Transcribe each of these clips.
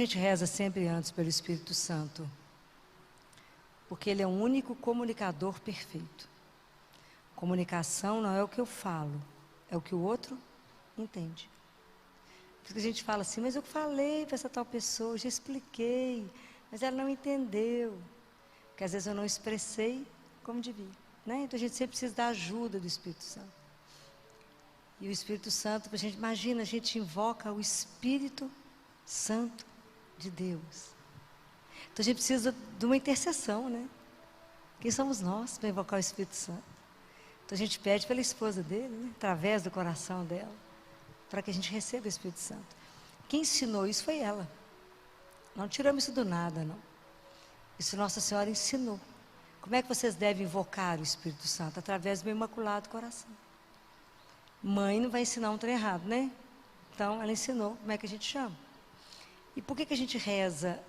gente reza sempre antes pelo Espírito Santo? Porque Ele é o único comunicador perfeito. Comunicação não é o que eu falo, é o que o outro entende. Porque a gente fala assim, mas eu falei para essa tal pessoa, eu já expliquei, mas ela não entendeu. Porque às vezes eu não expressei como devia, né? Então a gente sempre precisa da ajuda do Espírito Santo. E o Espírito Santo, a gente imagina, a gente invoca o Espírito Santo de Deus. Então a gente precisa de uma intercessão, né? Quem somos nós para invocar o Espírito Santo? Então a gente pede pela esposa dele, né? Através do coração dela, para que a gente receba o Espírito Santo. Quem ensinou isso foi ela. Não tiramos isso do nada, não. Isso Nossa Senhora ensinou. Como é que vocês devem invocar o Espírito Santo? Através do meu imaculado coração. Mãe não vai ensinar um trem errado, né? Então ela ensinou como é que a gente chama. E por que a gente reza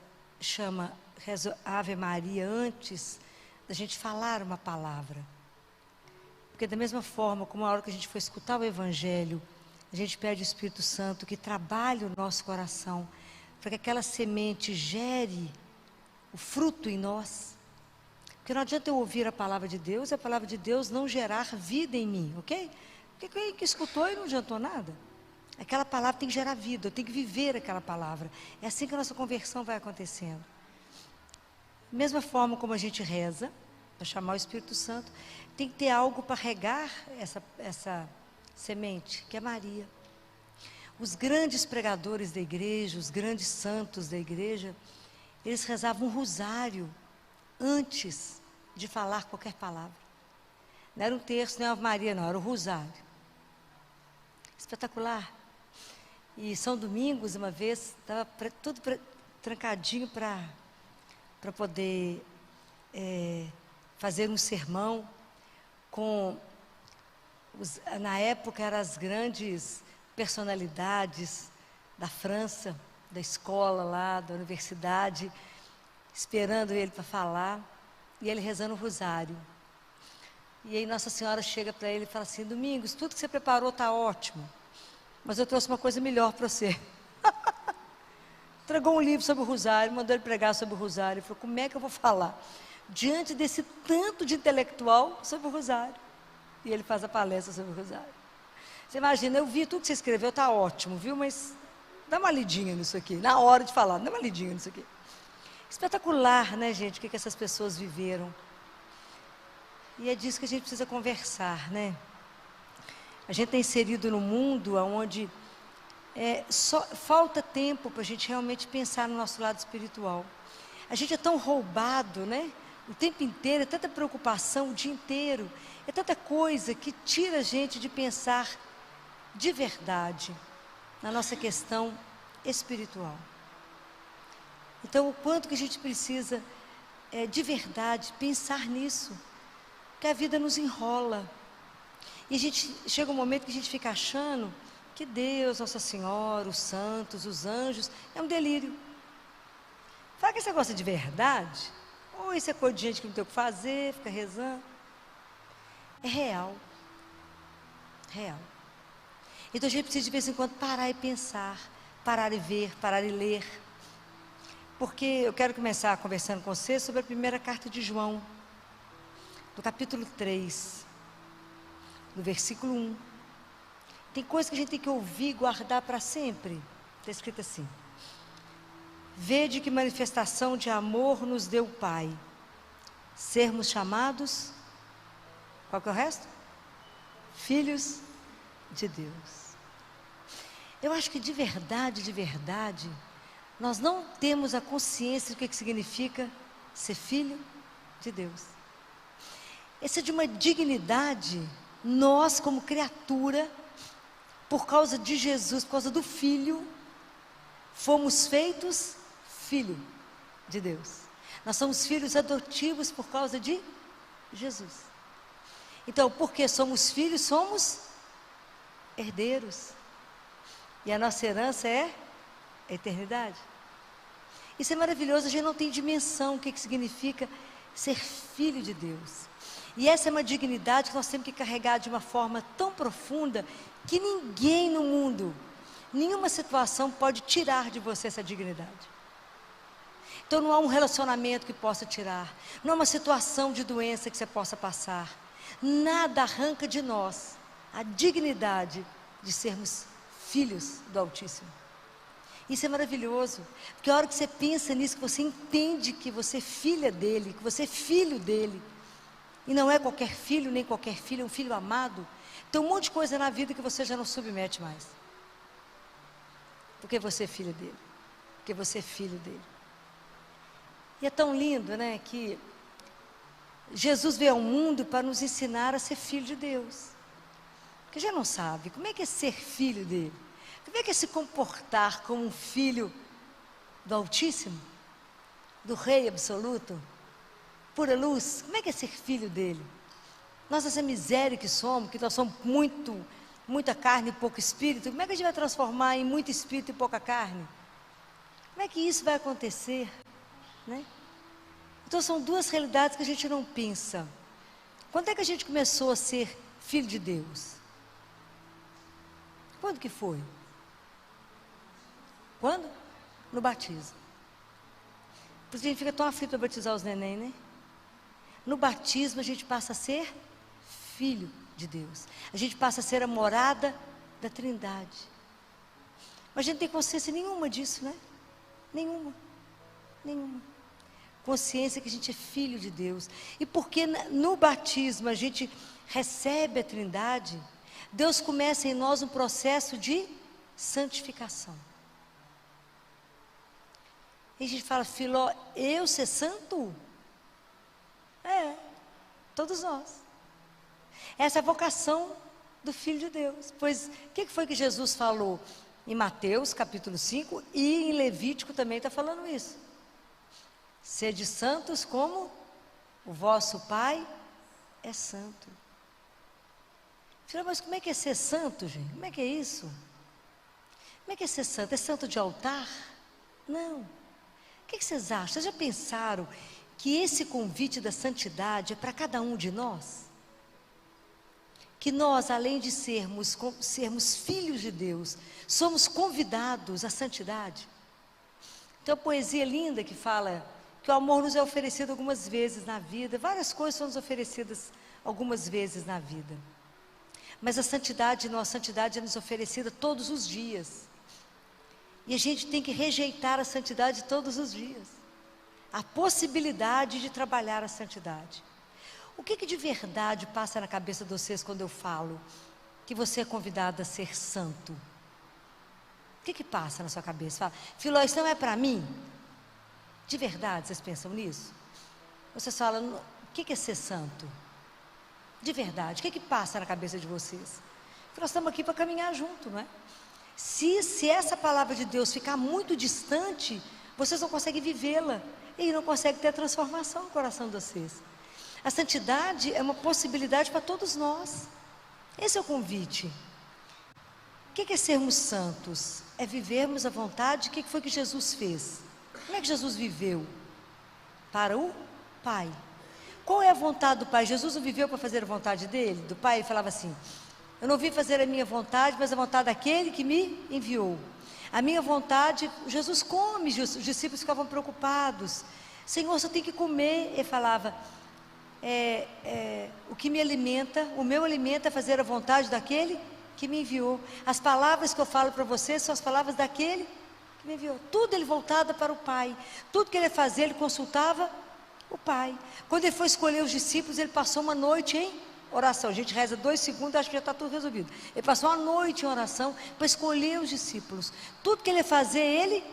Ave Maria antes da gente falar uma palavra? Porque da mesma forma como a hora que a gente for escutar o Evangelho, a gente pede ao Espírito Santo que trabalhe o nosso coração, para que aquela semente gere o fruto em nós. Porque não adianta eu ouvir a palavra de Deus e a palavra de Deus não gerar vida em mim, ok? Porque quem que escutou e não adiantou nada. Aquela palavra tem que gerar vida, eu tenho que viver aquela palavra. É assim que a nossa conversão vai acontecendo. Da mesma forma como a gente reza, para chamar o Espírito Santo, tem que ter algo para regar essa semente, que é Maria. Os grandes pregadores da igreja, os grandes santos da igreja, eles rezavam um rosário antes de falar qualquer palavra. Não era um terço, nem uma Ave Maria, não, era o rosário. Espetacular. E São Domingos, uma vez, estava tudo trancadinho para poder fazer um sermão com, na época, eram as grandes personalidades da França, da escola lá, da universidade, esperando ele para falar, e ele rezando o rosário. E aí Nossa Senhora chega para ele e fala assim, Domingos, tudo que você preparou está ótimo, mas eu trouxe uma coisa melhor para você. Entregou um livro sobre o rosário, mandou ele pregar sobre o rosário, e falou, como é que eu vou falar diante desse tanto de intelectual sobre o rosário? E ele faz a palestra sobre o rosário. Você imagina, eu vi tudo que você escreveu, está ótimo, viu? Mas dá uma lidinha nisso aqui, na hora de falar, dá uma lidinha nisso aqui. Espetacular, né, gente, o que essas pessoas viveram. E é disso que a gente precisa conversar, né? A gente está inserido no mundo onde só falta tempo para a gente realmente pensar no nosso lado espiritual. A gente é tão roubado, né? O tempo inteiro, é tanta preocupação o dia inteiro, é tanta coisa que tira a gente de pensar de verdade na nossa questão espiritual. Então, o quanto que a gente precisa de verdade pensar nisso, que a vida nos enrola. E a gente chega um momento que a gente fica achando que Deus, Nossa Senhora, os santos, os anjos, é um delírio. Fala que esse negócio é de verdade, ou isso é coisa de gente que não tem o que fazer, fica rezando. É real. Real. Então a gente precisa de vez em quando parar e pensar, parar e ver, parar e ler. Porque eu quero começar conversando com você sobre a primeira carta de João, do capítulo 3, do versículo 1. Tem coisa que a gente tem que ouvir e guardar para sempre. Está escrito assim: vede que manifestação de amor nos deu o Pai, sermos chamados, qual que é o resto? Filhos de Deus. Eu acho que de verdade, nós não temos a consciência do que significa ser filho de Deus. Essa é de uma dignidade, nós como criatura, por causa de Jesus, por causa do Filho, fomos feitos filho de Deus. Nós somos filhos adotivos por causa de Jesus. Então, porque somos filhos, somos herdeiros. E a nossa herança é a eternidade. Isso é maravilhoso, a gente não tem dimensão o que significa ser filho de Deus. E essa é uma dignidade que nós temos que carregar de uma forma tão profunda que ninguém no mundo, nenhuma situação pode tirar de você essa dignidade. Então não há um relacionamento que possa tirar, não há uma situação de doença que você possa passar. Nada arranca de nós a dignidade de sermos filhos do Altíssimo. Isso é maravilhoso, porque a hora que você pensa nisso, que você entende que você é filha dele, que você é filho dele, e não é qualquer filho, nem qualquer filho, é um filho amado. Tem um monte de coisa na vida que você já não submete mais, porque você é filho dele, porque você é filho dele. E é tão lindo, né, que Jesus veio ao mundo para nos ensinar a ser filho de Deus. Porque já não sabe como é que é ser filho dele, como é que é se comportar como um filho do Altíssimo, do Rei absoluto, pura luz. Como é que é ser filho dele? Nós, essa miséria que somos, que nós somos muita carne e pouco espírito, como é que a gente vai transformar em muito espírito e pouca carne? Como é que isso vai acontecer, né? Então são duas realidades que a gente não pensa. Quando é que a gente começou a ser filho de Deus? Quando que foi? Quando? No batismo. Por isso a gente fica tão aflito para batizar os neném, né? No batismo a gente passa a ser filho de Deus. A gente passa a ser a morada da Trindade. Mas a gente não tem consciência nenhuma disso, né? Nenhuma. Consciência que a gente é filho de Deus. E porque no batismo a gente recebe a Trindade, Deus começa em nós um processo de santificação. E a gente fala, Filó, eu ser santo? É, todos nós. Essa é a vocação do Filho de Deus. Pois, o que foi que Jesus falou em Mateus capítulo 5 e em Levítico também está falando isso. Sede santos como o vosso Pai é santo. Filho, mas como é que é ser santo, gente? Como é que é isso? Como é que é ser santo? É santo de altar? Não. O que vocês acham? Vocês já pensaram que esse convite da santidade é para cada um de nós? Que nós, além de sermos filhos de Deus, somos convidados à santidade. Então, a poesia linda que fala que o amor nos é oferecido algumas vezes na vida, várias coisas são nos oferecidas algumas vezes na vida. Mas a santidade, nossa santidade é nos oferecida todos os dias. E a gente tem que rejeitar a santidade todos os dias. A possibilidade de trabalhar a santidade. O que de verdade passa na cabeça de vocês quando eu falo que você é convidado a ser santo? O que passa na sua cabeça? Fala, Filó, isso não é para mim? De verdade, vocês pensam nisso? Vocês falam, o que é ser santo? De verdade, o que passa na cabeça de vocês? Nós estamos aqui para caminhar junto, não é? Se essa palavra de Deus ficar muito distante, vocês não conseguem vivê-la e não conseguem ter a transformação no coração de vocês. A santidade é uma possibilidade para todos nós. Esse é o convite. O que é sermos santos? É vivermos a vontade. O que foi que Jesus fez? Como é que Jesus viveu? Para o Pai. Qual é a vontade do Pai? Jesus não viveu para fazer a vontade dele? Do Pai, ele falava assim, eu não vim fazer a minha vontade, mas a vontade daquele que me enviou. A minha vontade, Jesus come, os discípulos ficavam preocupados. Senhor, você tem que comer. Ele falava, o que me alimenta, o meu alimento é fazer a vontade daquele que me enviou. As palavras que eu falo para vocês são as palavras daquele que me enviou. Tudo ele voltado para o Pai. Tudo que ele ia fazer, ele consultava o Pai. Quando ele foi escolher os discípulos, ele passou uma noite em oração. A gente reza 2 segundos, acho que já está tudo resolvido. Ele passou uma noite em oração para escolher os discípulos. Tudo que ele ia fazer, ele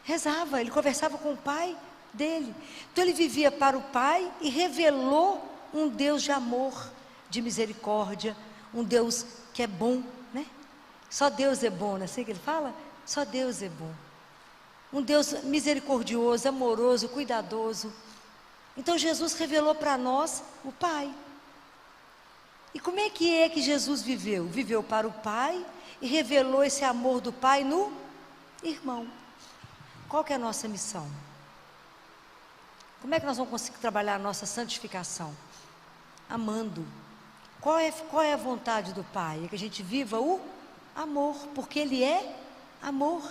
rezava, ele conversava com o Pai dele. Então ele vivia para o Pai e revelou um Deus de amor, de misericórdia, um Deus que é bom, né? Só Deus é bom, não é assim que ele fala? Só Deus é bom. Um Deus misericordioso, amoroso, cuidadoso. Então Jesus revelou para nós o Pai. E como é que Jesus viveu? Viveu para o Pai e revelou esse amor do Pai no irmão. Qual que é a nossa missão? Como é que nós vamos conseguir trabalhar a nossa santificação? Amando. Qual é a vontade do Pai? É que a gente viva o amor, porque Ele é amor.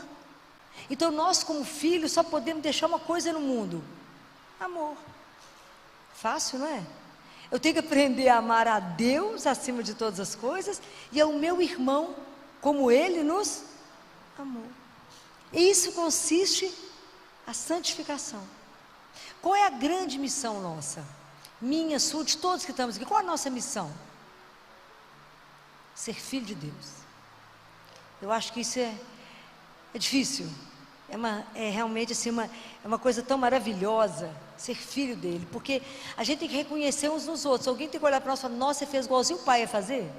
Então nós como filhos só podemos deixar uma coisa no mundo: amor. Fácil, não é? Eu tenho que aprender a amar a Deus acima de todas as coisas e ao meu irmão como Ele nos amou. E isso consiste a santificação. Qual é a grande missão nossa? Minha, sua, de todos que estamos aqui. Qual é a nossa missão? Ser filho de Deus. Eu acho que isso é difícil. É realmente assim, é uma coisa tão maravilhosa ser filho dele, porque a gente tem que reconhecer uns nos outros. Alguém tem que olhar para nós e falar: nossa, você fez igualzinho o pai ia fazer?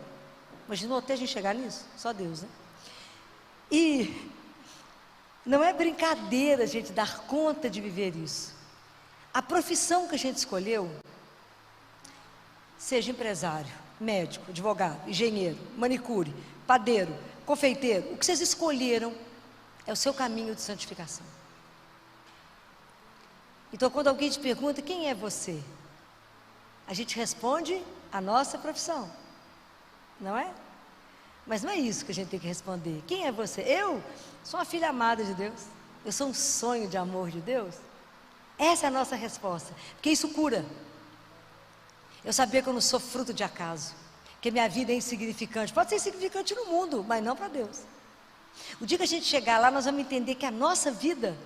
Imaginou até a gente chegar nisso? Só Deus, né? E não é brincadeira a gente dar conta de viver isso. A profissão que a gente escolheu, seja empresário, médico, advogado, engenheiro, manicure, padeiro, confeiteiro, o que vocês escolheram é o seu caminho de santificação. Então, quando alguém te pergunta: quem é você? A gente responde a nossa profissão, não é? Mas não é isso que a gente tem que responder. Quem é você? Eu sou uma filha amada de Deus. Eu sou um sonho de amor de Deus. Essa é a nossa resposta, porque isso cura. Eu sabia que eu não sou fruto de acaso, que minha vida é insignificante. Pode ser insignificante no mundo, mas não para Deus. O dia que a gente chegar lá, nós vamos entender que a nossa vida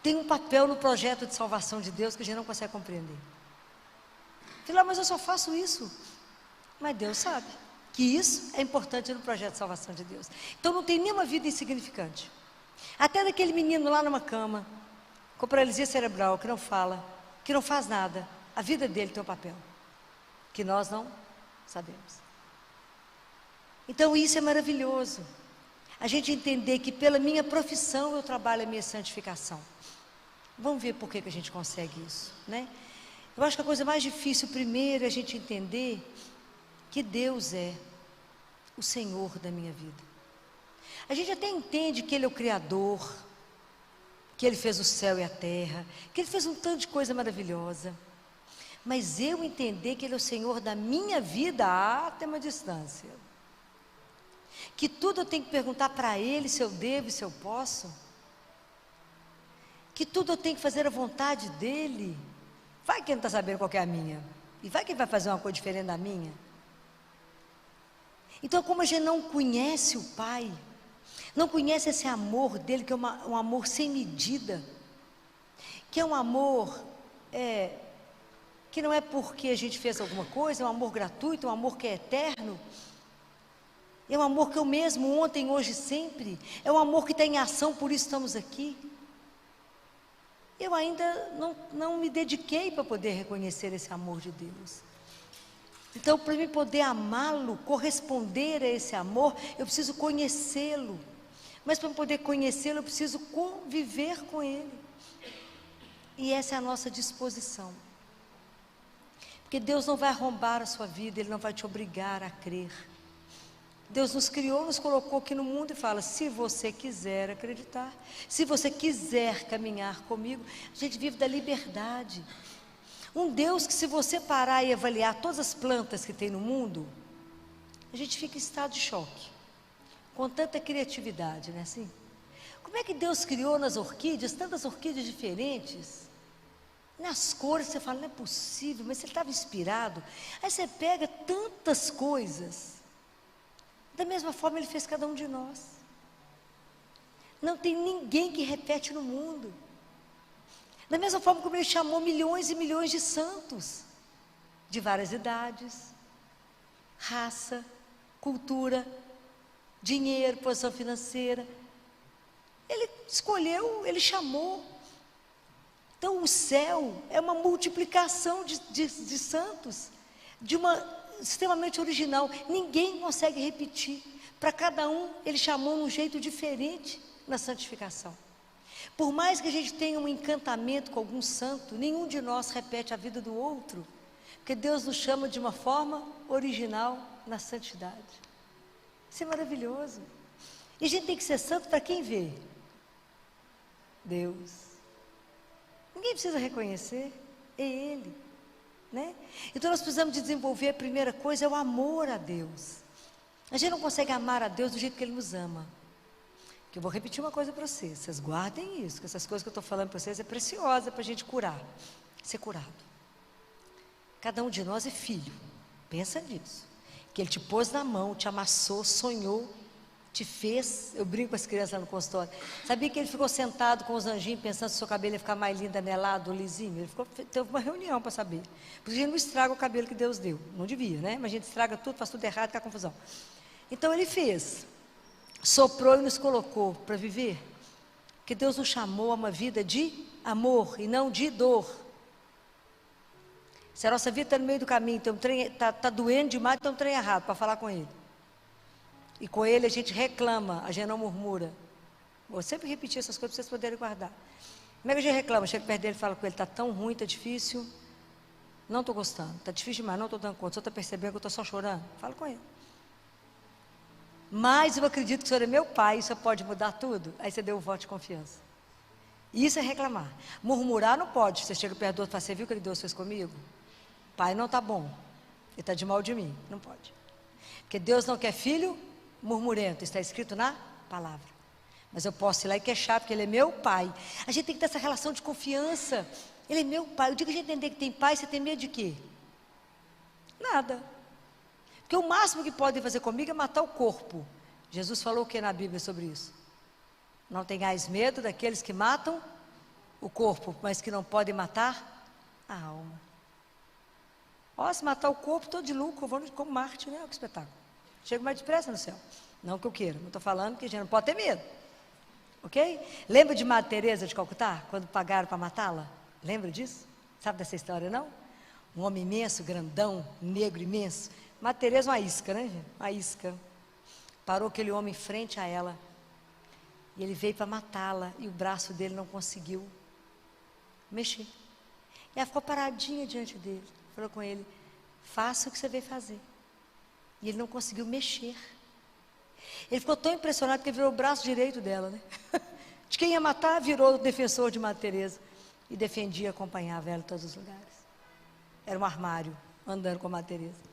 tem um papel no projeto de salvação de Deus que a gente não consegue compreender. Filha, mas eu só faço isso. Mas Deus sabe que isso é importante no projeto de salvação de Deus. Então não tem nenhuma vida insignificante. Até daquele menino lá numa cama, com paralisia cerebral, que não fala, que não faz nada, a vida dele tem um papel que nós não sabemos. Então isso é maravilhoso. A gente entender que pela minha profissão eu trabalho a minha santificação. Vamos ver por que a gente consegue isso, né? Eu acho que a coisa mais difícil primeiro é a gente entender que Deus é o Senhor da minha vida. A gente até entende que Ele é o Criador, que Ele fez o céu e a terra, que Ele fez um tanto de coisa maravilhosa. Mas eu entender que Ele é o Senhor da minha vida, tem uma distância. Que tudo eu tenho que perguntar para Ele se eu devo e se eu posso. Que tudo eu tenho que fazer a vontade dEle. Vai que Ele não está sabendo qual que é a minha. E vai que Ele vai fazer uma coisa diferente da minha. Então, como a gente não conhece o Pai, não conhece esse amor dEle, que é um amor sem medida, que é um amor que não é porque a gente fez alguma coisa, é um amor gratuito, é um amor que é eterno. É um amor que eu mesmo, ontem, hoje, sempre. É um amor que está em ação, por isso estamos aqui. Eu ainda não me dediquei para poder reconhecer esse amor de Deus. Então, para mim poder amá-lo, corresponder a esse amor, eu preciso conhecê-lo. Mas para poder conhecê-lo, eu preciso conviver com Ele. E essa é a nossa disposição. Porque Deus não vai arrombar a sua vida, Ele não vai te obrigar a crer. Deus nos criou, nos colocou aqui no mundo e fala: se você quiser acreditar, se você quiser caminhar comigo, a gente vive da liberdade. Um Deus que, se você parar e avaliar todas as plantas que tem no mundo, a gente fica em estado de choque, com tanta criatividade, não é assim? Como é que Deus criou nas orquídeas, tantas orquídeas diferentes? Nas cores, você fala: não é possível, mas você estava inspirado. Aí você pega tantas coisas. Da mesma forma Ele fez cada um de nós. Não tem ninguém que repete no mundo. Da mesma forma como Ele chamou milhões e milhões de santos, de várias idades, raça, cultura, dinheiro, posição financeira. Ele escolheu, Ele chamou. Então o céu é uma multiplicação de santos, de uma extremamente original. Ninguém consegue repetir. Para cada um Ele chamou de um jeito diferente na santificação. Por mais que a gente tenha um encantamento com algum santo, nenhum de nós repete a vida do outro, porque Deus nos chama de uma forma original na santidade. Isso é maravilhoso. E a gente tem que ser santo para quem vê? Deus. Ninguém precisa reconhecer, é Ele, né? Então nós precisamos de desenvolver, a primeira coisa é o amor a Deus. A gente não consegue amar a Deus do jeito que Ele nos ama. Que eu vou repetir uma coisa para vocês. Vocês guardem isso, que essas coisas que eu estou falando para vocês é preciosa para a gente curar. Ser curado. Cada um de nós é filho. Pensa nisso. Que Ele te pôs na mão, te amassou, sonhou, te fez. Eu brinco com as crianças lá no consultório. Sabia que Ele ficou sentado com os anjinhos pensando se o seu cabelo ia ficar mais lindo, anelado, lisinho? Teve uma reunião para saber. Porque a gente não estraga o cabelo que Deus deu. Não devia, né? Mas a gente estraga tudo, faz tudo errado, fica confusão. Então Ele fez. Soprou e nos colocou para viver. Porque Deus nos chamou a uma vida de amor e não de dor. Se a nossa vida está no meio do caminho, então está doendo demais, tem um trem errado para falar com Ele. E com Ele a gente reclama, a gente não murmura. Vou sempre repetir essas coisas para vocês poderem guardar. Como é que a gente reclama? Chega perto dele e fala com ele, está tão ruim, está difícil, não estou gostando, está difícil demais, não estou dando conta, o senhor está percebendo que eu estou só chorando? Fala com ele. Mas eu acredito que o Senhor é meu Pai, isso pode mudar tudo. Aí você deu o voto de confiança. Isso é reclamar. Murmurar não pode. Você chega perto do outro e fala, você viu o que Deus fez comigo? Pai não está bom. Ele está de mal de mim. Não pode. Porque Deus não quer filho murmurento. Está escrito na palavra. Mas eu posso ir lá e queixar, porque Ele é meu Pai. A gente tem que ter essa relação de confiança. Ele é meu Pai. O dia que a gente entender que tem Pai, você tem medo de quê? Nada. Porque o máximo que podem fazer comigo é matar o corpo. Jesus falou o que na Bíblia sobre isso? Não tenhais medo daqueles que matam o corpo, mas que não podem matar a alma. Ó, se matar o corpo, estou de lucro, eu vou como Marte, né? Que espetáculo. Chego mais depressa no céu. Não que eu queira, não estou falando que a gente não pode ter medo. Ok? Lembra de Madre Teresa de Calcutá, quando pagaram para matá-la? Lembra disso? Sabe dessa história, não? Um homem imenso, grandão, negro imenso. Madre Teresa, uma isca, né, gente? Uma isca. Parou aquele homem em frente a ela. E ele veio para matá-la. E o braço dele não conseguiu mexer. E ela ficou paradinha diante dele. Falou com ele, faça o que você veio fazer. E ele não conseguiu mexer. Ele ficou tão impressionado que ele virou o braço direito dela, né? De quem ia matar, virou o defensor de Madre Teresa. E defendia, acompanhava ela em todos os lugares. Era um armário, andando com a Madre Teresa.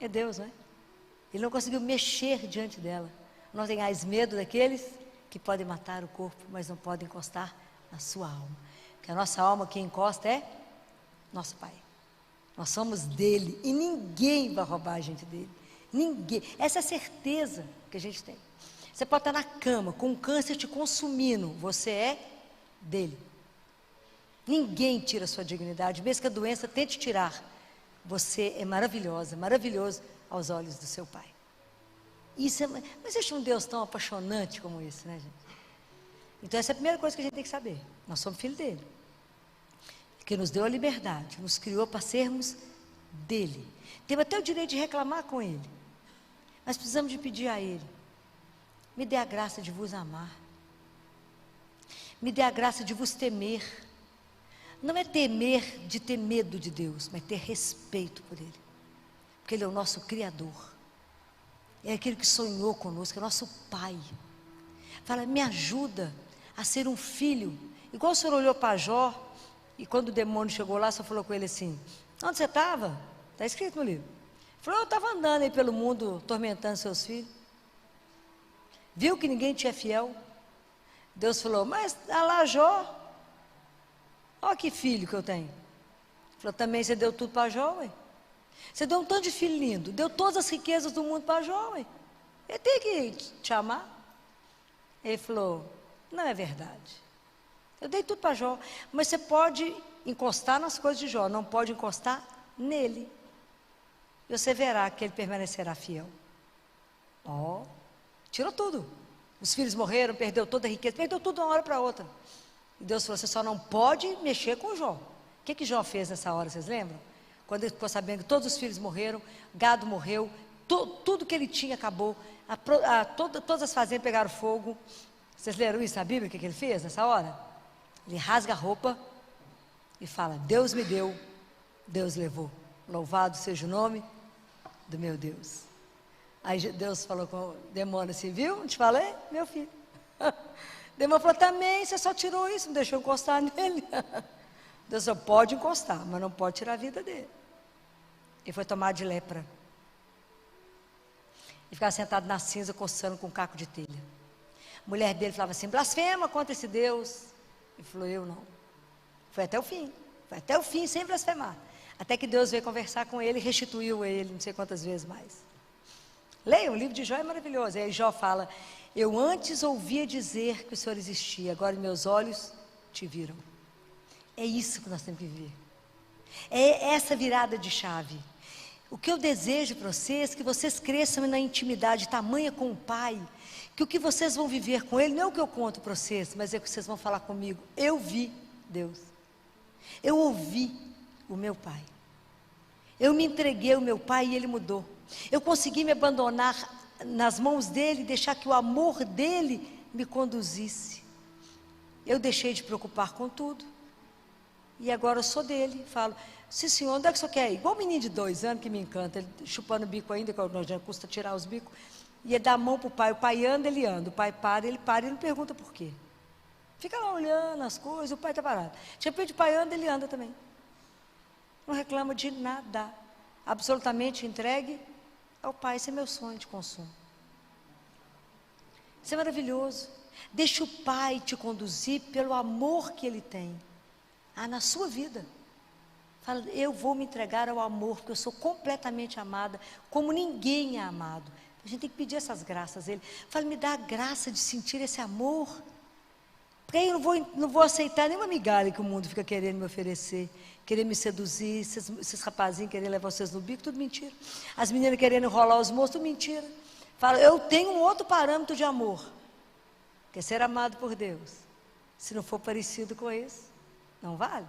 É Deus, não é? Ele não conseguiu mexer diante dela. Não tenhais medo daqueles que podem matar o corpo, mas não podem encostar na sua alma. Porque a nossa alma, quem encosta é nosso Pai. Nós somos dele e ninguém vai roubar a gente dele. Ninguém. Essa é a certeza que a gente tem. Você pode estar na cama com um câncer te consumindo, você é dele. Ninguém tira a sua dignidade, mesmo que a doença tente tirar. Você é maravilhosa, maravilhoso aos olhos do seu Pai. Isso é, mas existe um Deus tão apaixonante como esse, né, gente? Então essa é a primeira coisa que a gente tem que saber. Nós somos filhos dele. Que nos deu a liberdade, nos criou para sermos dele. Temos até o direito de reclamar com ele. Mas precisamos de pedir a ele. Me dê a graça de vos amar. Me dê a graça de vos temer. Não é temer de ter medo de Deus, mas ter respeito por Ele. Porque Ele é o nosso Criador. É aquele que sonhou conosco, é nosso Pai. Fala, me ajuda a ser um filho. Igual o Senhor olhou para Jó, e quando o demônio chegou lá, só falou com ele assim, onde você estava? Está escrito no livro. Ele falou, eu estava andando aí pelo mundo, tormentando seus filhos. Viu que ninguém te é fiel? Deus falou, mas lá Jó, olha que filho que eu tenho. Ele falou, também você deu tudo para Jó, ué? Você deu um tanto de filho lindo, deu todas as riquezas do mundo para Jó, ué? Ele tem que te amar. Ele falou, não é verdade. Eu dei tudo para Jó, mas você pode encostar nas coisas de Jó, não pode encostar nele. E você verá que ele permanecerá fiel. Ó, tirou tudo. Os filhos morreram, perdeu toda a riqueza, perdeu tudo de uma hora para outra. E Deus falou, você só não pode mexer com Jó. O que Jó fez nessa hora, vocês lembram? Quando ele ficou sabendo que todos os filhos morreram, gado morreu, tudo que ele tinha acabou, todas as fazendas pegaram fogo. Vocês leram isso na Bíblia, o que ele fez nessa hora? Ele rasga a roupa e fala, Deus me deu, Deus levou. Louvado seja o nome do meu Deus. Aí Deus falou com o demônio assim, viu? Não te falei? Meu filho. O demônio falou, também, você só tirou isso, não deixou encostar nele. Deus só pode encostar, mas não pode tirar a vida dele. Ele foi tomado de lepra. E ficava sentado na cinza, coçando com um caco de telha. A mulher dele falava assim, blasfema contra esse Deus. Ele falou, eu não. Foi até o fim, sem blasfemar. Até que Deus veio conversar com ele e restituiu ele, não sei quantas vezes mais. Leia, o livro de Jó é maravilhoso. E aí Jó fala, eu antes ouvia dizer que o Senhor existia, agora meus olhos te viram. É isso que nós temos que viver. É essa virada de chave. O que eu desejo para vocês é que vocês cresçam na intimidade tamanha com o Pai, que o que vocês vão viver com Ele, não é o que eu conto para vocês, mas é o que vocês vão falar comigo. Eu vi Deus. Eu ouvi o meu Pai. Eu me entreguei ao meu Pai e Ele mudou. Eu consegui me abandonar nas mãos dEle e deixar que o amor dEle me conduzisse. Eu deixei de preocupar com tudo. E agora eu sou dele, falo, sim senhor, onde é que o senhor quer ir? Igual o menino de 2 anos que me encanta, ele chupando o bico ainda, que não já custa tirar os bicos, e ele dá a mão para o pai anda, ele anda, o pai para, ele não pergunta por quê. Fica lá olhando as coisas, o pai está parado. De repente o pai anda, ele anda também. Não reclama de nada, absolutamente entregue ao pai, esse é meu sonho de consumo. Isso é maravilhoso. Deixa o pai te conduzir pelo amor que ele tem. Na sua vida. Fala, eu vou me entregar ao amor, porque eu sou completamente amada, como ninguém é amado. A gente tem que pedir essas graças a Ele. Fala, me dá a graça de sentir esse amor. Porque aí eu não vou aceitar nenhuma migalha que o mundo fica querendo me oferecer, querer me seduzir, esses rapazinhos querendo levar vocês no bico, tudo mentira. As meninas querendo enrolar os moços, tudo mentira. Fala, eu tenho um outro parâmetro de amor, que é ser amado por Deus. Se não for parecido com esse, não vale.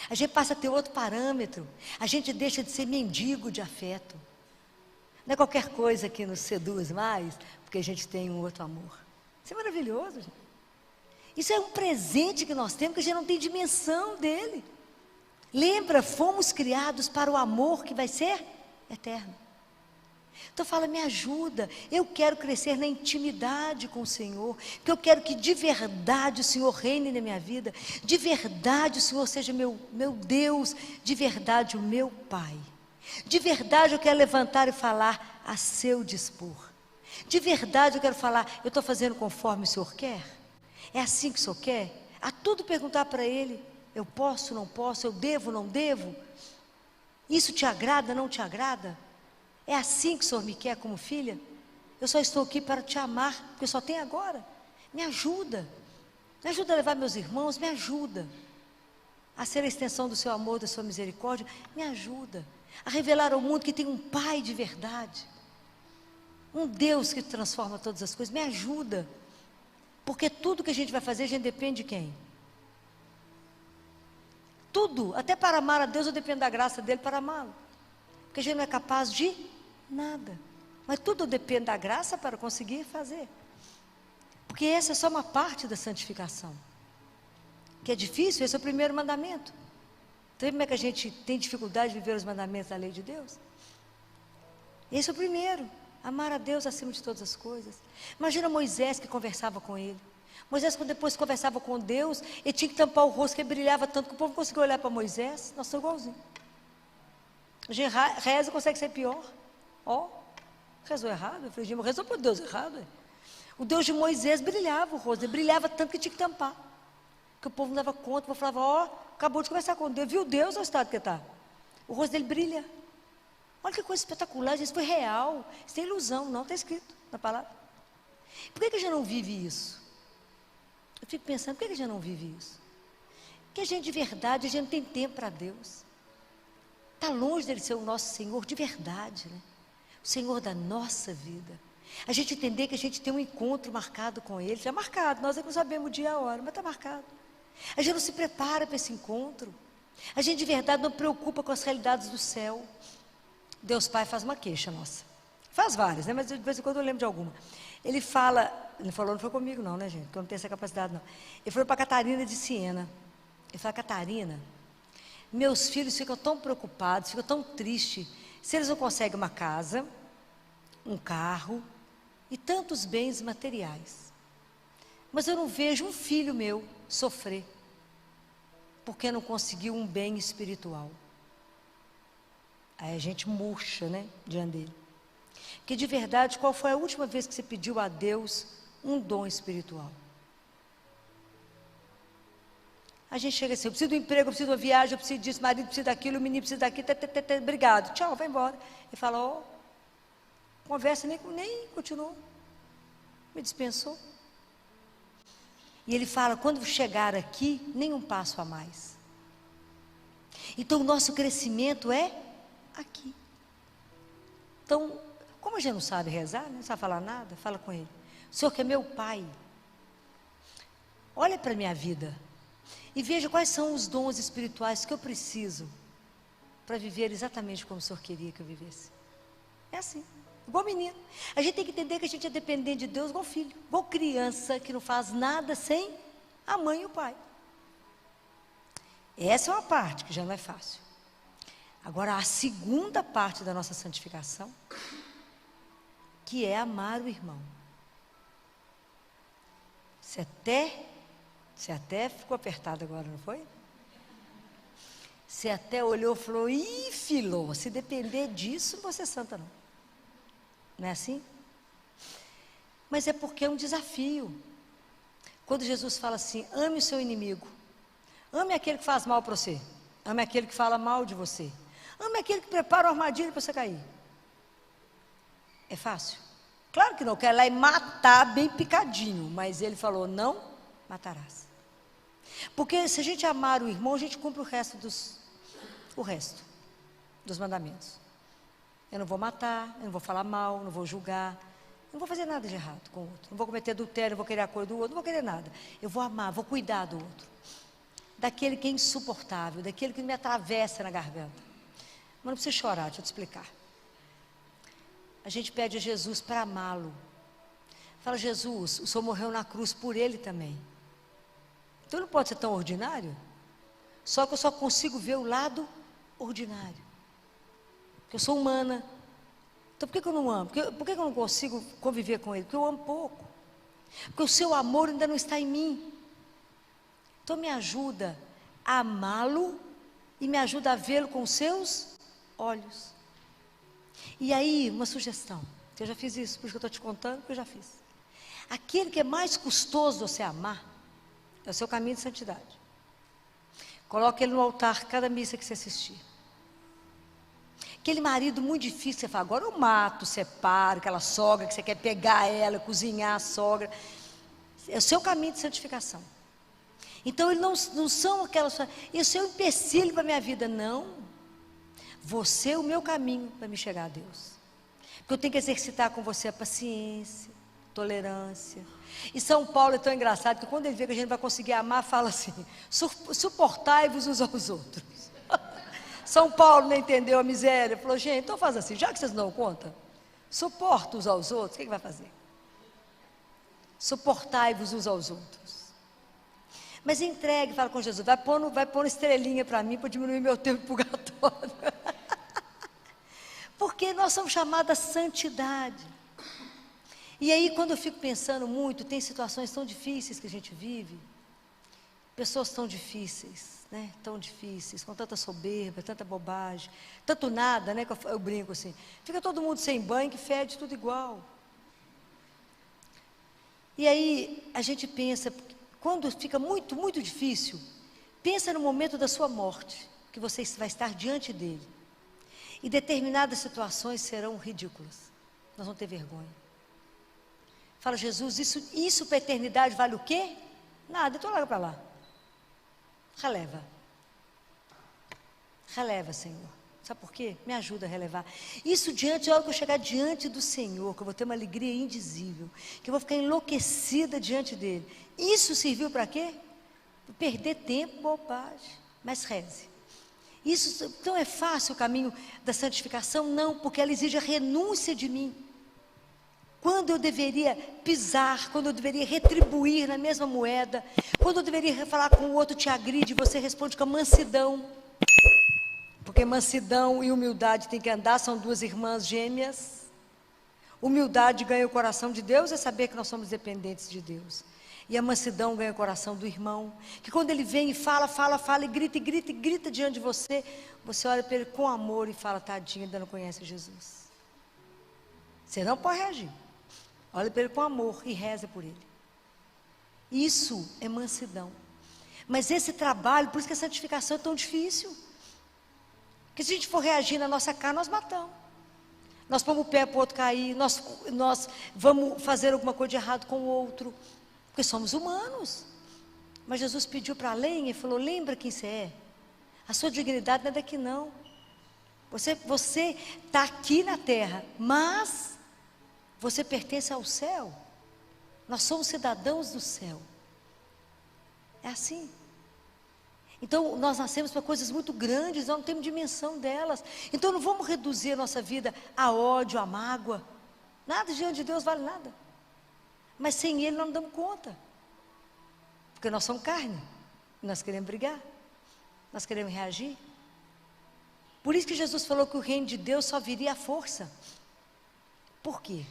A gente passa a ter outro parâmetro. A gente deixa de ser mendigo de afeto. Não é qualquer coisa que nos seduz mais, porque a gente tem um outro amor. Isso é maravilhoso, gente. Isso é um presente que nós temos, que a gente não tem dimensão dele. Lembra, fomos criados para o amor que vai ser eterno. Então fala, me ajuda, eu quero crescer na intimidade com o Senhor, porque eu quero que de verdade o Senhor reine na minha vida, de verdade o Senhor seja meu Deus, de verdade o meu Pai, de verdade eu quero levantar e falar a seu dispor, de verdade eu quero falar, eu estou fazendo conforme o Senhor quer? É assim que o Senhor quer? A tudo perguntar para Ele, eu posso, não posso, eu devo, não devo? Isso te agrada, não te agrada? É assim que o Senhor me quer como filha? Eu só estou aqui para te amar, porque eu só tenho agora. Me ajuda a levar meus irmãos, me ajuda a ser a extensão do seu amor, da sua misericórdia, me ajuda a revelar ao mundo que tem um Pai de verdade, um Deus que transforma todas as coisas, me ajuda, porque tudo que a gente vai fazer, a gente depende de quem? Tudo, até para amar a Deus eu dependo da graça dele para amá-lo, porque a gente não é capaz de nada, mas tudo depende da graça para conseguir fazer, porque essa é só uma parte da santificação, que é difícil. Esse é o primeiro mandamento. Então como é que a gente tem dificuldade de viver os mandamentos da lei de Deus? Esse é o primeiro, amar a Deus acima de todas as coisas. Imagina Moisés que conversava com ele. Moisés, quando depois conversava com Deus, ele tinha que tampar o rosto, que ele brilhava tanto que o povo não conseguia olhar para Moisés. Nós somos igualzinhos. A gente reza, consegue ser pior. Rezou errado. Eu falei, rezou por Deus errado. O Deus de Moisés brilhava o rosto, ele brilhava tanto que tinha que tampar, que o povo não dava conta. O povo falava, acabou de conversar com Deus, viu Deus, olha o estado que está. O rosto dele brilha. Olha que coisa espetacular, isso foi real, isso é ilusão, não está escrito na palavra. Por que a gente não vive isso? Eu fico pensando, por que a gente não vive isso? Porque a gente de verdade, a gente não tem tempo para Deus. Está longe dele ser o nosso Senhor de verdade, né? O Senhor da nossa vida. A gente entender que a gente tem um encontro marcado com Ele, já marcado, nós é que não sabemos o dia e a hora, mas está marcado. A gente não se prepara para esse encontro. A gente de verdade não preocupa com as realidades do céu. Deus Pai faz uma queixa nossa. Faz várias, né? Mas de vez em quando eu lembro de alguma. Ele fala, ele falou, não foi comigo não, né, gente? Porque eu não tenho essa capacidade não. Ele falou para Catarina de Siena. Ele falou, Catarina, meus filhos ficam tão preocupados, ficam tão tristes, se eles não conseguem uma casa, um carro e tantos bens materiais. Mas eu não vejo um filho meu sofrer, porque não conseguiu um bem espiritual. Aí a gente murcha, né, diante dele. Porque de verdade, qual foi a última vez que você pediu a Deus um dom espiritual. A gente chega assim, eu preciso do emprego, eu preciso de uma viagem, eu preciso disso, o marido precisa daquilo, o menino precisa daquilo, obrigado, tchau, vai embora. E fala, ó, conversa, nem continuou, me dispensou. E ele fala, quando chegar aqui, nem um passo a mais. Então o nosso crescimento é aqui. Então, como a gente não sabe rezar, não sabe falar nada, fala com ele. O Senhor que é meu Pai, olha para a minha vida e veja quais são os dons espirituais que eu preciso para viver exatamente como o Senhor queria que eu vivesse. É assim, igual menino. A gente tem que entender que a gente é dependente de Deus igual filho, igual criança que não faz nada sem a mãe e o pai. Essa é uma parte que já não é fácil. Agora, a segunda parte da nossa santificação, que é amar o irmão. Você até ficou apertado agora, não foi? Você até olhou e falou, ih, filô, se depender disso, não vou ser santa não. Não é assim? Mas é porque é um desafio. Quando Jesus fala assim, ame o seu inimigo, ame aquele que faz mal para você, ame aquele que fala mal de você, ame aquele que prepara uma armadilha para você cair. É fácil? Claro que não, quer ir lá e matar bem picadinho, mas ele falou, não matarás. Porque se a gente amar o irmão, a gente cumpre o resto dos mandamentos. Eu não vou matar, eu não vou falar mal, não vou julgar, não vou fazer nada de errado com o outro, não vou cometer adultério, não vou querer a cor do outro, não vou querer nada. Eu vou amar, vou cuidar do outro, daquele que é insuportável, daquele que me atravessa na garganta. Mas não precisa chorar, deixa eu te explicar. A gente pede a Jesus para amá-lo. Fala, Jesus, o Senhor morreu na cruz por ele também. Então não pode ser tão ordinário. Só que eu só consigo ver o lado ordinário. Porque eu sou humana. Então por que eu não amo? Por que eu não consigo conviver com ele? Porque eu amo pouco. Porque o seu amor ainda não está em mim. Então me ajuda a amá-lo e me ajuda a vê-lo com os seus olhos. E aí, uma sugestão, que eu já fiz isso, por isso que eu estou te contando, que eu já fiz. Aquele que é mais custoso você amar, é o seu caminho de santidade. Coloque ele no altar, cada missa que você assistir. Aquele marido muito difícil, você fala, agora eu mato, separo, aquela sogra que você quer pegar ela, cozinhar a sogra. É o seu caminho de santificação. Então, eles não são aquelas, isso é um empecilho para a minha vida, não. Você é o meu caminho para me chegar a Deus. Porque eu tenho que exercitar com você a paciência, tolerância. E São Paulo é tão engraçado que quando ele vê que a gente vai conseguir amar, fala assim, suportai-vos uns aos outros. São Paulo não entendeu a miséria, falou, gente, então faz assim, já que vocês não dão conta, suporta uns aos outros, o que vai fazer? Suportai-vos uns aos outros. Mas entregue, fala com Jesus, vai pôr estrelinha para mim, para diminuir meu tempo purgatório. Porque nós somos chamados à santidade. E aí, quando eu fico pensando muito, tem situações tão difíceis que a gente vive, pessoas tão difíceis, né? Tão difíceis, com tanta soberba, tanta bobagem, tanto nada, né? Que eu brinco assim, fica todo mundo sem banho, que fede tudo igual. E aí, a gente pensa, quando fica muito, muito difícil, pensa no momento da sua morte, que você vai estar diante dele. E determinadas situações serão ridículas. Nós vamos ter vergonha. Fala, Jesus, isso para a eternidade vale o quê? Nada, então larga para lá. Releva. Releva, Senhor. Sabe por quê? Me ajuda a relevar. Isso diante, a hora que eu chegar diante do Senhor, que eu vou ter uma alegria indizível, que eu vou ficar enlouquecida diante dele. Isso serviu para quê? Para perder tempo, bobagem. Mas reze. Isso, então é fácil o caminho da santificação? Não, porque ela exige a renúncia de mim. Quando eu deveria pisar, quando eu deveria retribuir na mesma moeda, quando eu deveria falar com o outro, te agride, você responde com a mansidão. Porque mansidão e humildade tem que andar, são duas irmãs gêmeas. Humildade ganha o coração de Deus, é saber que nós somos dependentes de Deus. E a mansidão ganha o coração do irmão, que quando ele vem e fala, e grita diante de você, você olha para ele com amor e fala, tadinho, ainda não conhece Jesus. Você não pode reagir. Olha para ele com amor e reza por ele. Isso é mansidão. Mas esse trabalho, por isso que a santificação é tão difícil. Porque se a gente for reagir na nossa carne, nós matamos. Nós pomos o pé para o outro cair, nós vamos fazer alguma coisa de errado com o outro, porque somos humanos. Mas Jesus pediu para além e falou: lembra quem você é. A sua dignidade não é daqui não. Você está aqui na terra, mas você pertence ao céu. Nós somos cidadãos do céu. É assim. Então nós nascemos para coisas muito grandes, nós não temos dimensão delas. Então não vamos reduzir a nossa vida a ódio, a mágoa. Nada diante de Deus vale nada. Mas sem Ele nós não damos conta. Porque nós somos carne. Nós queremos brigar. Nós queremos reagir. Por isso que Jesus falou que o reino de Deus só viria à força. Por quê?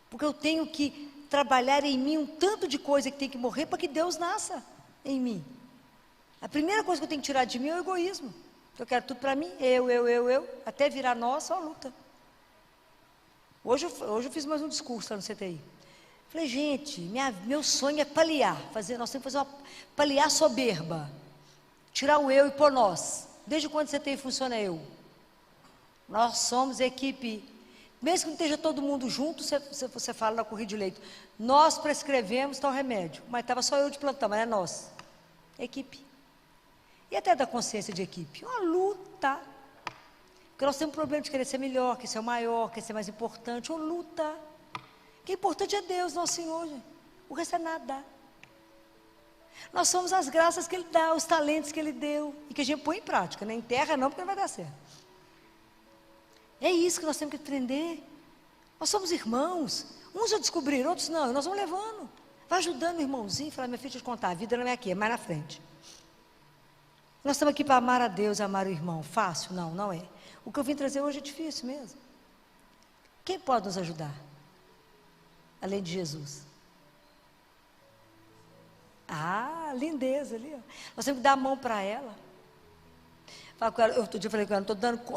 Porque eu tenho que trabalhar em mim um tanto de coisa que tem que morrer para que Deus nasça em mim. A primeira coisa que eu tenho que tirar de mim é o egoísmo. Eu quero tudo para mim, eu, até virar nós, só luta. Hoje eu fiz mais um discurso lá no CTI. Falei, gente, meu sonho é paliar, nós temos que fazer uma paliar soberba. Tirar o eu e pôr nós. Desde quando CTI funciona eu? Nós somos equipe. Mesmo que não esteja todo mundo junto, você fala na corrida de leito. Nós prescrevemos tal remédio. Mas estava só eu de plantão, mas é nós. Equipe. E até da consciência de equipe. Uma luta. Porque nós temos um problema de querer ser melhor, querer ser o maior, querer ser mais importante. Uma luta. O que é importante é Deus, nosso Senhor. Gente. O resto é nada. Nós somos as graças que Ele dá, os talentos que Ele deu. E que a gente põe em prática. Né? Em terra não, porque não vai dar certo. É isso que nós temos que aprender. Nós somos irmãos. Uns já descobriram, outros não. E nós vamos levando. Vai ajudando o irmãozinho. Fala, minha filha, deixa eu te contar. A vida não é aqui, é mais na frente. Nós estamos aqui para amar a Deus, amar o irmão. Fácil? Não, não é. O que eu vim trazer hoje é difícil mesmo. Quem pode nos ajudar? Além de Jesus. Ah, lindeza ali. Ó. Nós temos que dar a mão para ela. Outro dia eu falei com ela,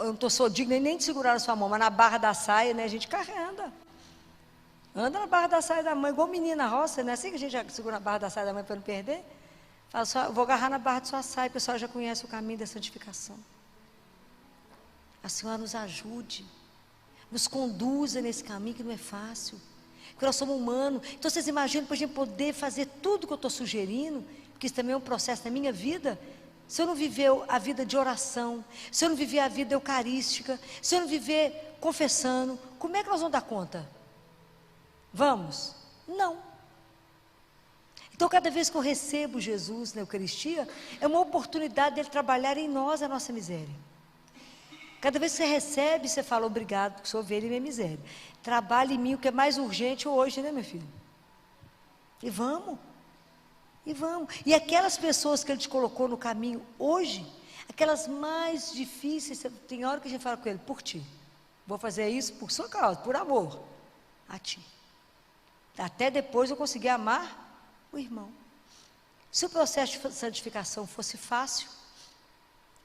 eu não sou digna nem de segurar a sua mão, mas na barra da saia, né, a gente carrega. Anda na barra da saia da mãe, igual menina na roça, não é assim que a gente já segura na barra da saia da mãe para não perder? Fala só, eu vou agarrar na barra de sua saia, o pessoal já conhece o caminho da santificação. A Senhora nos ajude, nos conduza nesse caminho que não é fácil, porque nós somos humanos. Então vocês imaginam para a gente poder fazer tudo que eu estou sugerindo, porque isso também é um processo na minha vida. Se eu não viver a vida de oração, se eu não viver a vida eucarística, se eu não viver confessando, como é que nós vamos dar conta? Vamos? Não. Então cada vez que eu recebo Jesus na Eucaristia, é uma oportunidade dele trabalhar em nós a nossa miséria. Cada vez que você recebe, você fala, obrigado, porque sou ovelha e minha miséria. Trabalhe em mim o que é mais urgente hoje, né, meu filho? E vamos. E vamos. E aquelas pessoas que Ele te colocou no caminho hoje, aquelas mais difíceis, tem hora que a gente fala com Ele, por ti. Vou fazer isso por sua causa, por amor a ti. Até depois eu conseguir amar o irmão. Se o processo de santificação fosse fácil,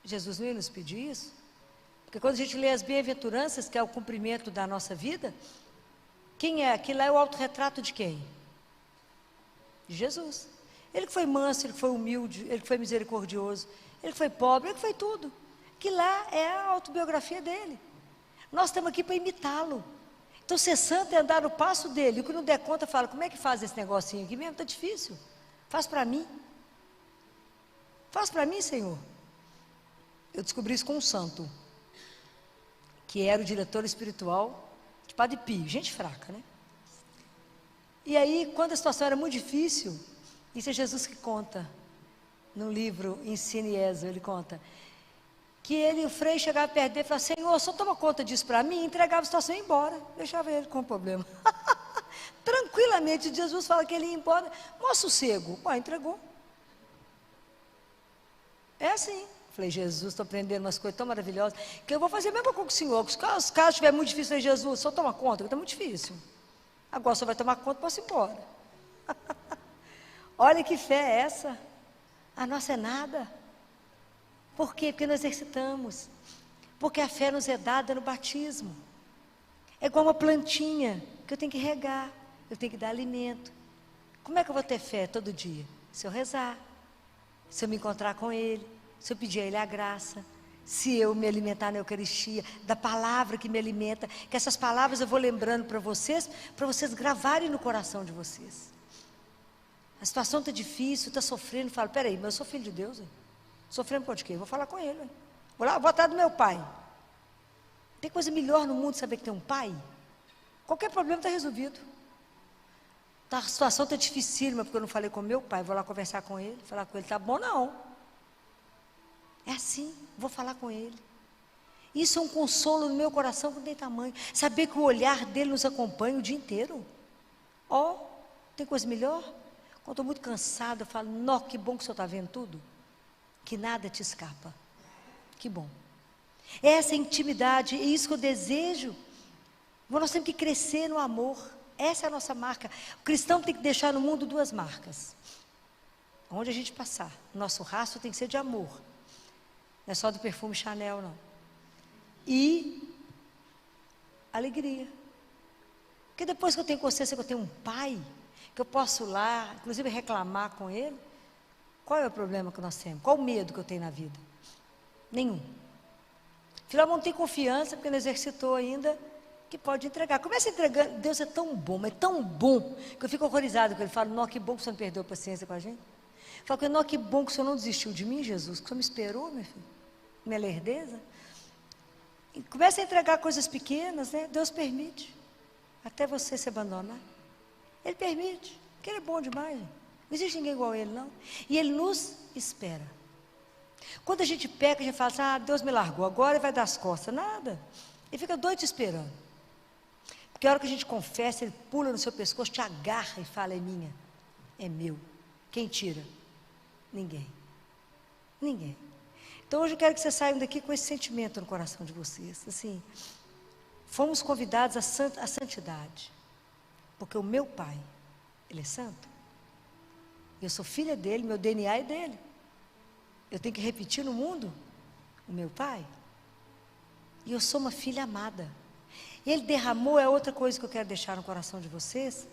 Jesus não ia nos pedir isso? Porque quando a gente lê as bem-aventuranças, que é o cumprimento da nossa vida, quem é? Aquilo lá é o autorretrato de quem? De Jesus. Ele que foi manso, ele que foi humilde, ele que foi misericordioso, ele que foi pobre, ele que foi tudo. Que lá é a autobiografia dele. Nós estamos aqui para imitá-lo. Então ser santo é andar no passo dele. O que não der conta fala, como é que faz esse negocinho aqui mesmo? Está difícil. Faz para mim. Faz para mim, Senhor. Eu descobri isso com um santo, que era o diretor espiritual de Padre Pio, gente fraca, né? E aí, quando a situação era muito difícil, isso é Jesus que conta, no livro Ensine Ezo, ele conta, que o Frei chegava perto dele e falava, Senhor, só toma conta disso para mim, entregava a situação e ia embora, deixava ele com o problema. Tranquilamente, Jesus fala que ele ia embora, mó sossego, entregou. É assim. Falei, Jesus, estou aprendendo umas coisas tão maravilhosas, que eu vou fazer a mesma coisa com o Senhor, se os casos estiverem muito difíceis, Jesus, só toma conta, que está muito difícil. Agora só vai tomar conta, posso ir embora. Olha que fé é essa. A nossa é nada. Por quê? Porque nós exercitamos. Porque a fé nos é dada no batismo. É igual uma plantinha. que eu tenho que regar, eu tenho que dar alimento. Como é que eu vou ter fé todo dia? Se eu rezar, se eu me encontrar com Ele, se eu pedir a Ele a graça, se eu me alimentar na Eucaristia, da palavra que me alimenta, que essas palavras eu vou lembrando para vocês gravarem no coração de vocês. A situação está difícil, está sofrendo, falo, peraí, mas eu sou filho de Deus, hein? Sofrendo por quê? Vou falar com Ele, hein? Vou lá, vou atrás do meu pai. Tem coisa melhor no mundo saber que tem um pai? Qualquer problema está resolvido. A situação está dificílima, porque eu não falei com meu pai, vou lá conversar com ele, falar com ele, tá bom não. É assim, vou falar com ele. Isso é um consolo no meu coração que não tem tamanho. Saber que o olhar dele nos acompanha o dia inteiro. Ó, tem coisa melhor? Quando estou muito cansada, eu falo, nó, que bom que o Senhor está vendo tudo. Que nada te escapa. Que bom. Essa é a intimidade, é isso que eu desejo. Nós temos que crescer no amor. Essa é a nossa marca. O cristão tem que deixar no mundo duas marcas. Onde a gente passar, nosso rastro tem que ser de amor. Não é só do perfume Chanel, não. E alegria. Porque depois que eu tenho consciência que eu tenho um pai, que eu posso ir lá, inclusive reclamar com ele, qual é o problema que nós temos? Qual o medo que eu tenho na vida? Nenhum. Filemão não tem confiança, porque não exercitou ainda, que pode entregar. Começa entregando. Deus é tão bom, mas é tão bom, que eu fico horrorizado com ele. Falo, não, que bom que o Senhor não perdeu a paciência com a gente. Falo, não, que bom que o Senhor não desistiu de mim, Jesus, que o Senhor me esperou, meu filho. Minha lerdeza. E começa a entregar coisas pequenas, né? Deus permite. Até você se abandonar. Ele permite, porque Ele é bom demais. Não existe ninguém igual a Ele, não. E Ele nos espera. Quando a gente peca, a gente fala assim, ah, Deus me largou, agora Ele vai dar as costas. Nada. Ele fica doido te esperando. Porque a hora que a gente confessa, Ele pula no seu pescoço, te agarra e fala, é minha, é meu. Quem tira? Ninguém. Ninguém. Então hoje eu quero que vocês saiam daqui com esse sentimento no coração de vocês. Assim, fomos convidados à santidade. Porque o meu pai, ele é santo. Eu sou filha dele, meu DNA é dele. Eu tenho que repetir no mundo o meu pai. E eu sou uma filha amada. Ele derramou, é outra coisa que eu quero deixar no coração de vocês.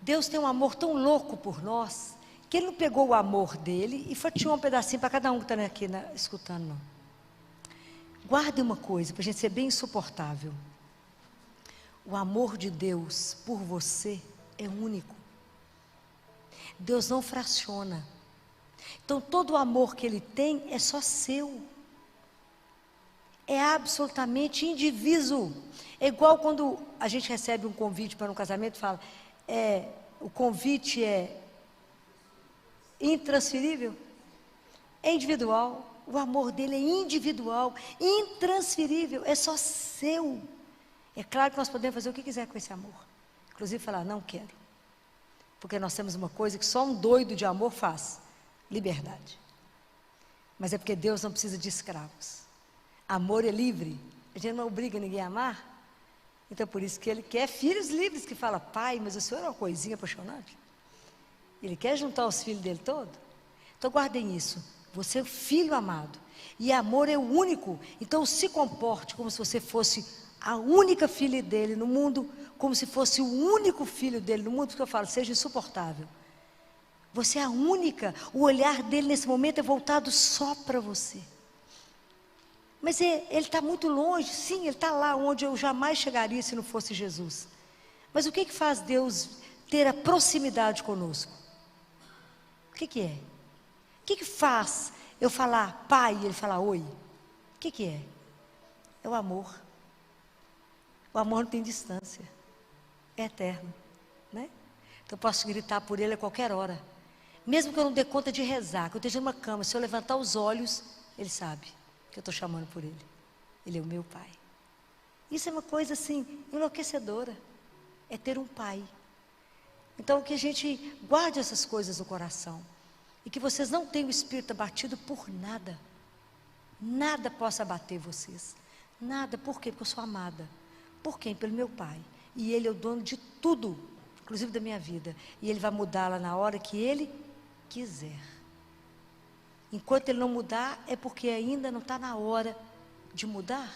Deus tem um amor tão louco por nós, que Ele não pegou o amor dele e fatiou um pedacinho para cada um que está aqui escutando, não. Guardem uma coisa, para a gente ser bem insuportável. O amor de Deus por você é único. Deus não fraciona. Então todo o amor que Ele tem é só seu. É absolutamente indiviso. É igual quando a gente recebe um convite para um casamento, fala, o convite é intransferível, é individual. O amor dele é individual, intransferível, é só seu. É claro que nós podemos fazer o que quiser com esse amor. Inclusive falar, não quero. Porque nós temos uma coisa que só um doido de amor faz, liberdade. Mas é porque Deus não precisa de escravos. Amor é livre. A gente não obriga ninguém a amar. Então por isso que Ele quer filhos livres, que fala, pai, mas o Senhor é uma coisinha apaixonante. Ele quer juntar os filhos dele todos. Então guardem isso. Você é o filho amado. E amor é o único. Então se comporte como se você fosse a única filha dele no mundo, como se fosse o único filho dele no mundo, porque eu falo, seja insuportável. Você é a única. O olhar dele nesse momento é voltado só para você. Mas ele está muito longe. Sim, ele está lá onde eu jamais chegaria se não fosse Jesus. Mas o que faz Deus ter a proximidade conosco? O que é? O que faz eu falar pai e ele falar oi? O que é? É o amor. O amor não tem distância. É eterno, né? Então eu posso gritar por ele a qualquer hora. Mesmo que eu não dê conta de rezar, que eu esteja numa cama, se eu levantar os olhos, ele sabe que eu estou chamando por ele. Ele é o meu pai. Isso é uma coisa assim, enlouquecedora. É ter um pai. Então que a gente guarde essas coisas no coração. E que vocês não tenham o espírito abatido por nada. Nada possa abater vocês. Nada. Por quê? Porque eu sou amada. Por quem? Pelo meu pai. E Ele é o dono de tudo, inclusive da minha vida. E Ele vai mudá-la na hora que Ele quiser. Enquanto Ele não mudar, é porque ainda não está na hora de mudar.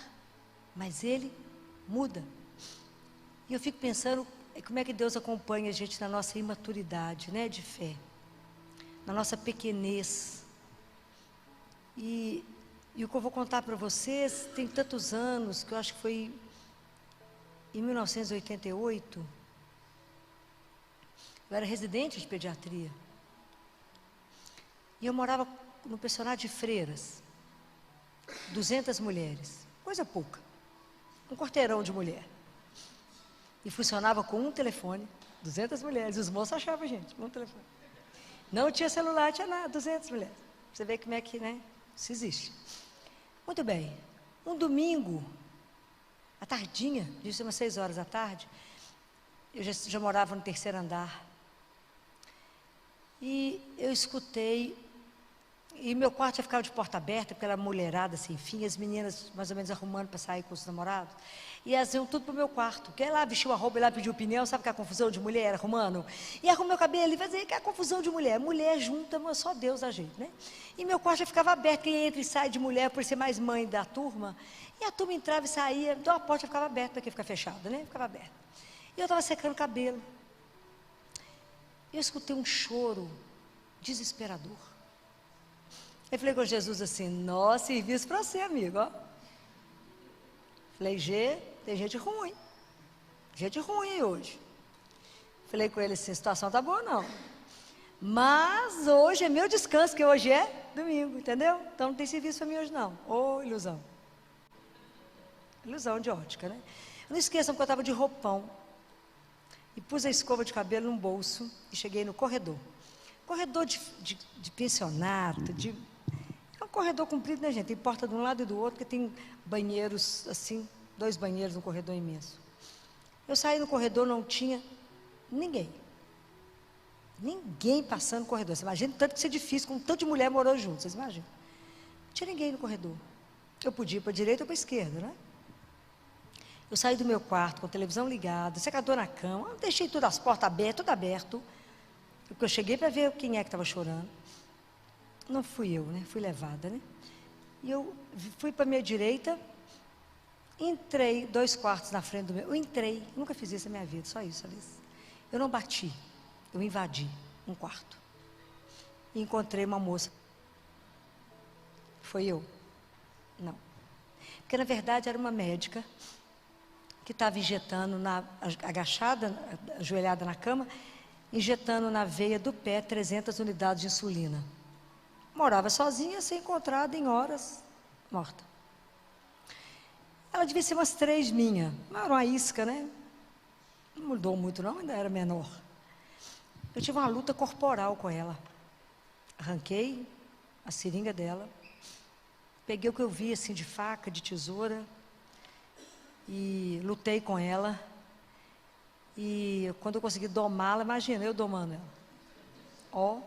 Mas Ele muda. E eu fico pensando como é que Deus acompanha a gente na nossa imaturidade, né, de fé, na nossa pequenez. E o que eu vou contar para vocês, tem tantos anos, que eu acho que foi em 1988, eu era residente de pediatria. E eu morava no pensionato de freiras, 200 mulheres, coisa pouca, um quarteirão de mulher. E funcionava com um telefone, 200 mulheres, os moços achavam, gente, um telefone. Não tinha celular, tinha nada, 200 mulheres. Você vê como é que, né, isso existe. Muito bem, um domingo, à tardinha, isso umas 6 horas da tarde, eu já morava no 3º andar. E eu escutei, e meu quarto já ficava de porta aberta, porque era mulherada sem fim, as meninas mais ou menos arrumando para sair com os namorados, e elas iam tudo para o meu quarto, que lá vestiu a roupa e lá pediu opinião, sabe que é a confusão de mulher arrumando? E arrumou meu cabelo e fazia que é a confusão de mulher, mulher junta, mas só Deus a jeito, né? E meu quarto já ficava aberto, quem entra e sai de mulher, por ser mais mãe da turma, e a turma entrava e saía, então a porta ficava aberta, para que ficar fechada, né? Ficava aberta. E eu estava secando o cabelo, eu escutei um choro desesperador. Eu falei com Jesus assim, nossa, serviço para você, amigo, ó. Falei, G, tem gente ruim hoje. Falei com ele assim, a situação tá boa não, mas hoje é meu descanso, que hoje é domingo, entendeu? Então não tem serviço para mim hoje não. Ô, ilusão. Ilusão de ótica, né? Não esqueçam que eu estava de roupão, e pus a escova de cabelo num bolso, e cheguei no corredor. Corredor de pensionato, é um corredor comprido, né, gente? Tem porta de um lado e do outro, porque tem banheiros, assim, 2 banheiros num corredor imenso. Eu saí no corredor, não tinha ninguém. Ninguém passando no corredor. Você imagina tanto que isso é difícil, com um tanto de mulher morando junto, vocês imaginam? Não tinha ninguém no corredor. Eu podia ir para a direita ou para a esquerda, né? Eu saí do meu quarto com a televisão ligada, secador na cama, deixei todas as portas abertas, tudo aberto, porque eu cheguei para ver quem é que estava chorando. Não fui eu, né? Fui levada, né? E eu fui para a minha direita, entrei 2 quartos na frente do meu. Eu entrei, nunca fiz isso na minha vida, só isso, Alice. Eu não bati, eu invadi um quarto. E encontrei uma moça. Foi eu? Não. Porque na verdade era uma médica que estava injetando, agachada, ajoelhada na cama, injetando na veia do pé 300 unidades de insulina. Morava sozinha, ser encontrada em horas, morta. Ela devia ser umas 3 minha, mas era uma isca, né? Não mudou muito não, ainda era menor. Eu tive uma luta corporal com ela. Arranquei a seringa dela, peguei o que eu vi assim de faca, de tesoura, e lutei com ela. E quando eu consegui domá-la, imagina, eu domando ela. Ó,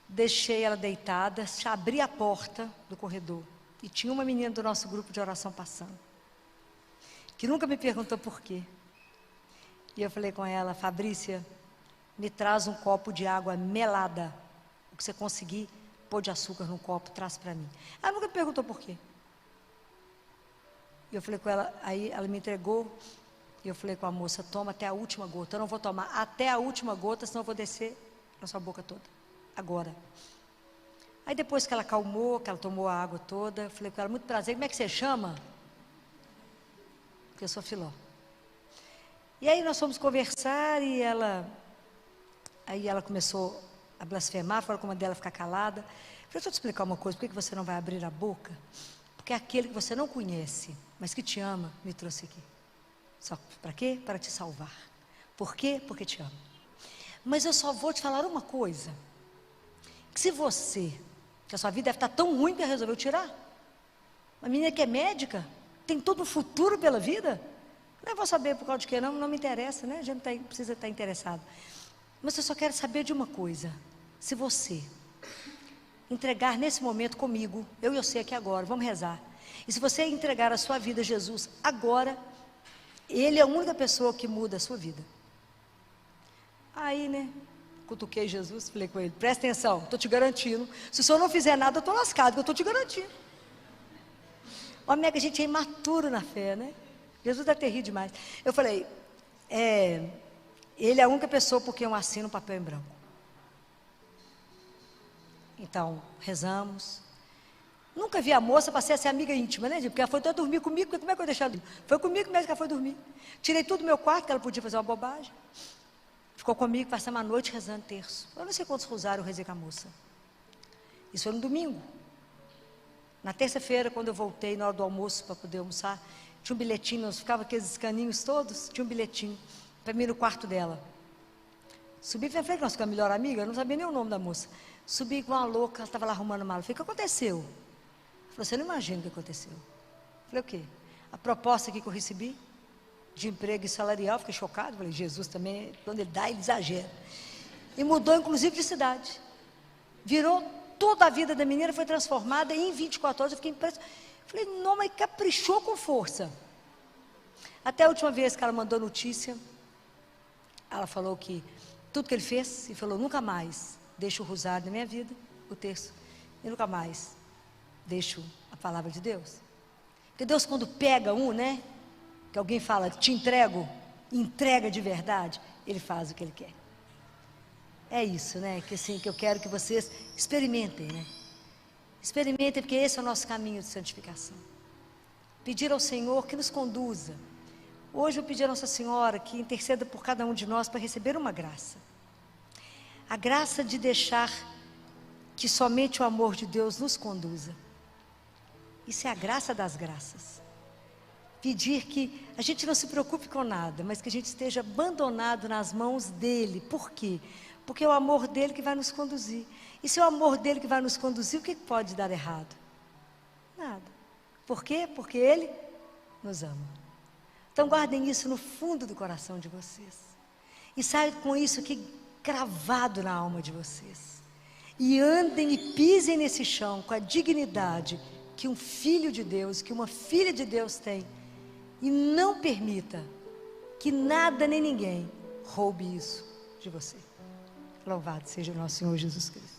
deixei ela deitada, abri a porta do corredor. E tinha uma menina do nosso grupo de oração passando, que nunca me perguntou por quê. E eu falei com ela, Fabrícia, me traz um copo de água melada. O que você conseguir pôr de açúcar no copo, traz para mim. Ela nunca me perguntou por quê. E eu falei com ela, aí ela me entregou. E eu falei com a moça, toma até a última gota. Eu não vou tomar até a última gota, senão eu vou descer na sua boca toda. Agora. Aí depois que ela acalmou, que ela tomou a água toda, eu falei com ela, muito prazer, como é que você chama? Porque eu sou Filó. E aí nós fomos conversar e aí ela começou a blasfemar, falou com uma dela ficar calada. Eu falei, deixa eu te explicar uma coisa, por que você não vai abrir a boca? Porque aquele que você não conhece, mas que te ama, me trouxe aqui. Só para quê? Para te salvar. Por quê? Porque te amo. Mas eu só vou te falar uma coisa, que se você, que a sua vida deve estar tão ruim que resolveu tirar, uma menina que é médica, tem todo um futuro pela vida, não vou saber por causa de quê, não me interessa, né? A gente não precisa estar interessado. Mas eu só quero saber de uma coisa, se você entregar nesse momento comigo, eu e você aqui agora, vamos rezar, e se você entregar a sua vida a Jesus agora, Ele é a única pessoa que muda a sua vida. Aí, né, cutuquei Jesus, falei com ele, presta atenção, estou te garantindo, se o senhor não fizer nada, eu estou lascado, eu estou te garantindo. Ó, mega, a gente é imaturo na fé, né? Jesus deve ter rido demais. Eu falei, ele é a única pessoa por quem eu assino um papel em branco. Então, rezamos. Nunca vi a moça, passei a ser amiga íntima, né? Porque ela foi até dormir comigo, como é que eu deixei ela dormir? Foi comigo mesmo que ela foi dormir. Tirei tudo do meu quarto, que ela podia fazer uma bobagem. Ficou comigo, passamos a noite rezando terço. Eu não sei quantos rosários eu rezei com a moça. Isso foi no domingo. Na terça-feira, quando eu voltei, na hora do almoço, para poder almoçar, tinha um bilhetinho, nós ficava aqueles caninhos todos, tinha um bilhetinho, para mim no quarto dela. Subi e falei, nós ficamos melhor amiga, eu não sabia nem o nome da moça. Subi igual uma louca, ela estava lá arrumando mala. Falei, o que aconteceu? Ela falou, você não imagina o que aconteceu. Falei, o quê? A proposta aqui que eu recebi, de emprego e salarial, fiquei chocado. Falei, Jesus também, quando ele dá, ele exagera. E mudou, inclusive, de cidade. Virou, toda a vida da menina foi transformada e em 24 horas eu fiquei impressionada. Falei, não, mas caprichou com força. Até a última vez que ela mandou notícia, ela falou que tudo que ele fez, e falou, nunca mais deixo o rosário na minha vida, o terço, e nunca mais deixo a palavra de Deus. Porque Deus, quando pega né, que alguém fala, te entrego, entrega de verdade, Ele faz o que Ele quer. É isso, né, que assim, que eu quero que vocês experimentem, né. Experimentem, porque esse é o nosso caminho de santificação. Pedir ao Senhor que nos conduza. Hoje eu pedi a Nossa Senhora que interceda por cada um de nós para receber uma graça. A graça de deixar que somente o amor de Deus nos conduza. Isso é a graça das graças. Pedir que a gente não se preocupe com nada, mas que a gente esteja abandonado nas mãos dEle. Por quê? Porque é o amor dEle que vai nos conduzir. E se é o amor dEle que vai nos conduzir, o que pode dar errado? Nada. Por quê? Porque Ele nos ama. Então guardem isso no fundo do coração de vocês. E saiam com isso aqui cravado na alma de vocês. E andem e pisem nesse chão com a dignidade que um filho de Deus, que uma filha de Deus tem. E não permita que nada nem ninguém roube isso de você. Louvado seja o nosso Senhor Jesus Cristo.